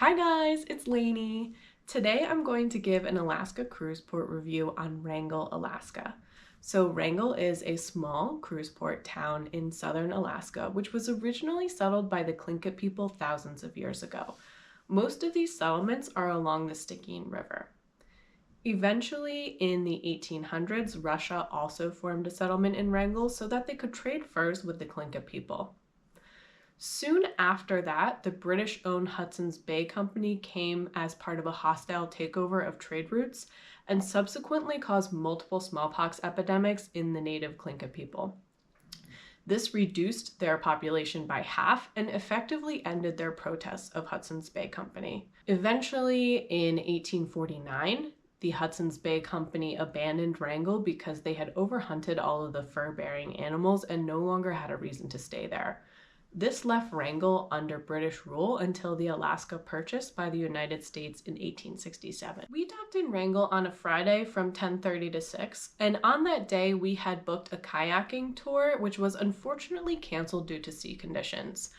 Hi guys, it's Lainey. Today I'm going to give an Alaska cruise port review on Wrangell, Alaska. So Wrangell is a small cruise port town in southern Alaska, which was originally settled by the Tlingit people thousands of years ago. Most of these settlements are along the Stickeen River. Eventually, in the 1800s, Russia also formed a settlement in Wrangell so that they could trade furs with the Tlingit people. Soon after that, the British-owned Hudson's Bay Company came as part of a hostile takeover of trade routes and subsequently caused multiple smallpox epidemics in the native Tlingit people. This reduced their population by half and effectively ended their protests of Hudson's Bay Company. Eventually, in 1849, the Hudson's Bay Company abandoned Wrangell because they had overhunted all of the fur-bearing animals and no longer had a reason to stay there. This left Wrangell under British rule until the Alaska Purchase by the United States in 1867. We docked in Wrangell on a Friday from 10:30 to 6, and on that day we had booked a kayaking tour, which was unfortunately canceled due to sea conditions.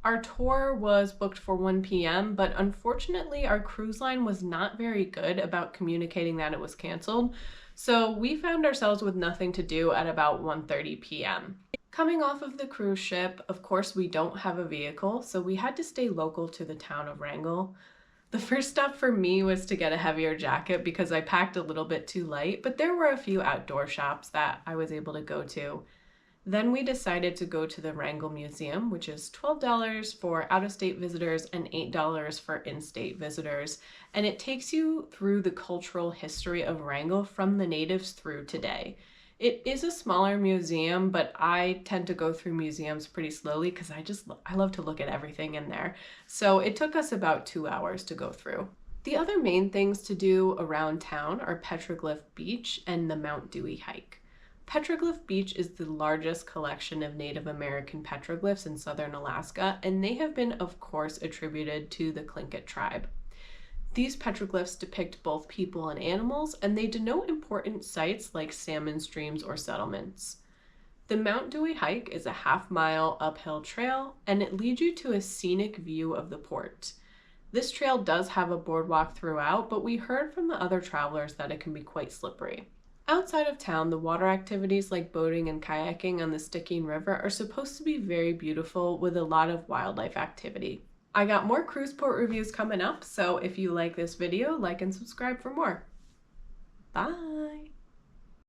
Our tour was booked for 1 p.m., but unfortunately our cruise line was not very good about communicating that it was canceled, so we found ourselves with nothing to do at about 1:30 p.m. Coming off of the cruise ship, of course we don't have a vehicle, so we had to stay local to the town of Wrangell. The first step for me was to get a heavier jacket because I packed a little bit too light, but there were a few outdoor shops that I was able to go to. Then we decided to go to the Wrangell Museum, which is $12 for out-of-state visitors and $8 for in-state visitors, and it takes you through the cultural history of Wrangell from the natives through today. It is a smaller museum, but I tend to go through museums pretty slowly because I love to look at everything in there. So it took us about 2 hours to go through. The other main things to do around town are Petroglyph Beach and the Mt Dewey hike. Petroglyph Beach is the largest collection of Native American petroglyphs in southern Alaska, and they have been, of course, attributed to the Tlingit tribe. These petroglyphs depict both people and animals, and they denote important sites like salmon streams or settlements. The Mt Dewey hike is a half-mile uphill trail, and it leads you to a scenic view of the port. This trail does have a boardwalk throughout, but we heard from the other travelers that it can be quite slippery. Outside of town, the water activities like boating and kayaking on the Stickeen River are supposed to be very beautiful with a lot of wildlife activity. I got more cruise port reviews coming up, so if you like this video, like and subscribe for more. Bye!